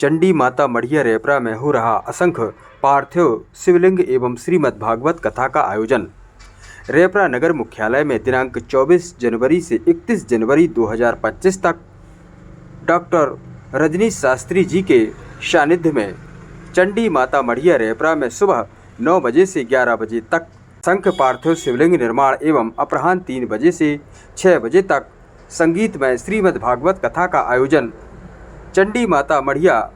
चंडी माता मढ़िया रेपरा में हो रहा असंख्य पार्थिव शिवलिंग एवं श्रीमद् भागवत कथा का आयोजन। रेपरा नगर मुख्यालय में दिनांक 24 जनवरी से 31 जनवरी 2025 तक डॉक्टर रजनीश शास्त्री जी के सानिध्य में चंडी माता मढ़िया रेपरा में सुबह 9 बजे से 11 बजे तक असंख्य पार्थिव शिवलिंग निर्माण एवं अपराह्न 3 बजे से 6 बजे तक संगीतमय श्रीमद् भागवत कथा का आयोजन चंडी माता मढ़िया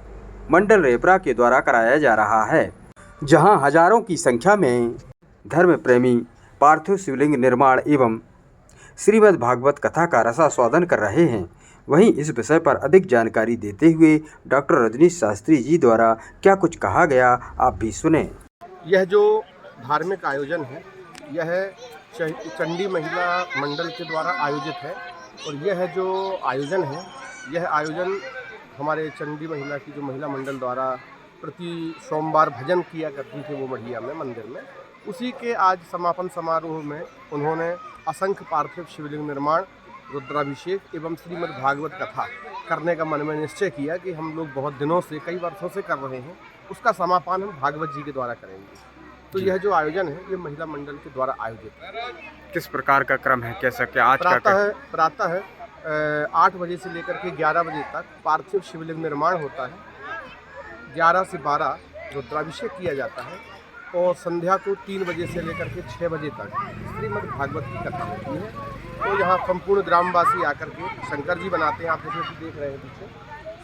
मंडल रेपरा के द्वारा कराया जा रहा है, जहां हजारों की संख्या में धर्म प्रेमी पार्थिव शिवलिंग निर्माण एवं श्रीमद् भागवत कथा का रसास्वादन कर रहे हैं। वहीं इस विषय पर अधिक जानकारी देते हुए डॉक्टर रजनीश शास्त्री जी द्वारा क्या कुछ कहा गया, आप भी सुने। यह जो धार्मिक आयोजन है यह चंडी महिला मंडल के द्वारा आयोजित है और यह जो आयोजन है यह आयोजन हमारे चंडी महिला की जो महिला मंडल द्वारा प्रति सोमवार भजन किया करती थी वो मढ़िया में मंदिर में, उसी के आज समापन समारोह में उन्होंने असंख्य पार्थिव शिवलिंग निर्माण, रुद्राभिषेक एवं श्रीमद् भागवत कथा करने का मन में निश्चय किया कि हम लोग बहुत दिनों से कई वर्षों से कर रहे हैं, उसका समापन हम भागवत जी के द्वारा करेंगे। तो यह जो आयोजन है ये महिला मंडल के द्वारा आयोजित है। किस प्रकार का क्रम है, कैसा क्या आज प्रातः 8 बजे से लेकर के 11 बजे तक पार्थिव शिवलिंग निर्माण होता है, 11 से 12 रुद्राभिषेक किया जाता है और संध्या को 3 बजे से लेकर के 6 बजे तक श्रीमद् भागवत की कथा होती है। तो यहाँ संपूर्ण ग्रामवासी आकर के शंकर जी बनाते हैं, आप जैसे देख रहे हैं पीछे,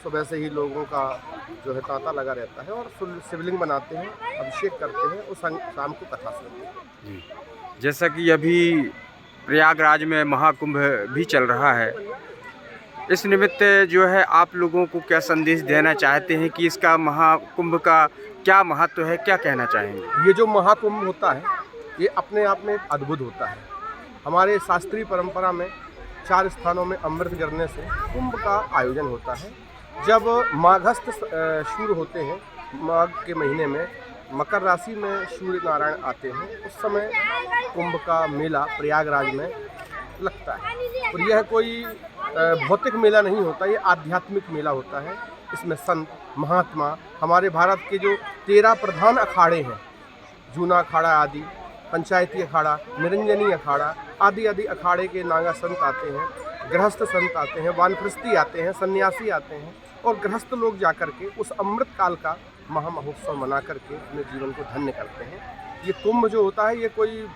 सुबह से ही लोगों का जो है तांता लगा रहता है और शिवलिंग बनाते हैं, अभिषेक करते हैं और शाम को कथा सुनते हैं। जैसा कि अभी प्रयागराज में महाकुंभ भी चल रहा है, इस निमित्त जो है आप लोगों को क्या संदेश देना चाहते हैं कि इसका महाकुंभ का क्या महत्व है, क्या कहना चाहेंगे? ये जो महाकुंभ होता है ये अपने आप में एक अद्भुत होता है। हमारे शास्त्रीय परंपरा में 4 स्थानों में अमृत गिरने से कुंभ का आयोजन होता है। जब माघस्थ शुरू होते हैं, माघ के महीने में मकर राशि में सूर्य नारायण आते हैं, उस समय कुंभ का मेला प्रयागराज में लगता है। और यह कोई भौतिक मेला नहीं होता, ये आध्यात्मिक मेला होता है। इसमें संत महात्मा, हमारे भारत के जो 13 प्रधान अखाड़े हैं, जूना अखाड़ा आदि, पंचायती अखाड़ा, निरंजनी अखाड़ा आदि अखाड़े के नागा संत आते हैं, गृहस्थ संत आते हैं, वानप्रस्थी आते हैं, सन्यासी आते हैं और गृहस्थ लोग जाकर के उस अमृत काल का महामहोत्सव मना करके अपने जीवन को धन्य करते हैं। ये कुंभ जो होता है ये कोई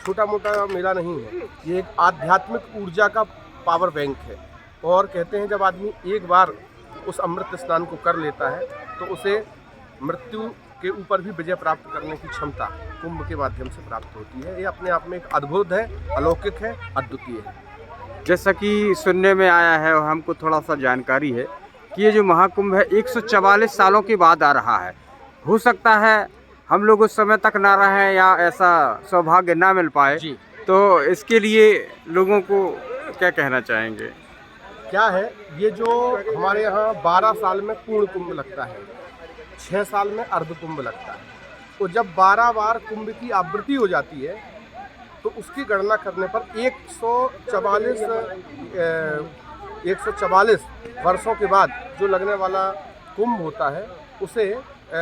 छोटा मोटा मेला नहीं है, ये एक आध्यात्मिक ऊर्जा का पावर बैंक है। और कहते हैं जब आदमी एक बार उस अमृत स्नान को कर लेता है तो उसे मृत्यु के ऊपर भी विजय प्राप्त करने की क्षमता कुंभ के माध्यम से प्राप्त होती है। ये अपने आप में एक अद्भुत है, अलौकिक है, अद्वितीय है। जैसा कि सुनने में आया है और हमको थोड़ा सा जानकारी है कि ये जो महाकुंभ है 144 सालों के बाद आ रहा है। हो सकता है हम लोग उस समय तक ना रहें या ऐसा सौभाग्य ना मिल पाए जी। तो इसके लिए लोगों को क्या कहना चाहेंगे? क्या है, ये जो हमारे यहाँ 12 साल में पूर्ण कुंभ लगता है, 6 साल में अर्ध कुंभ लगता है। तो जब 12 बार कुंभ की आवृत्ति हो जाती है तो उसकी गणना करने पर 144 वर्षों के बाद जो लगने वाला कुंभ होता है उसे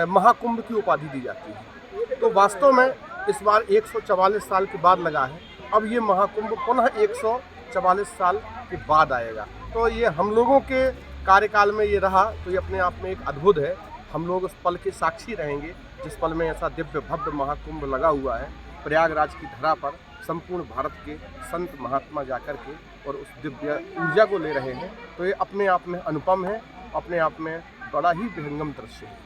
महाकुंभ की उपाधि दी जाती है। तो वास्तव में इस बार 144 साल के बाद लगा है, अब ये महाकुंभ पुनः 144 साल के बाद आएगा। तो ये हम लोगों के कार्यकाल में ये रहा, तो ये अपने आप में एक अद्भुत है। हम लोग उस पल के साक्षी रहेंगे जिस पल में ऐसा दिव्य भव्य महाकुंभ लगा हुआ है। प्रयागराज की धरा पर संपूर्ण भारत के संत महात्मा जाकर के और उस दिव्य ऊर्जा को ले रहे हैं। तो ये अपने आप में अनुपम है, अपने आप में बड़ा ही विहंगम दृश्य है।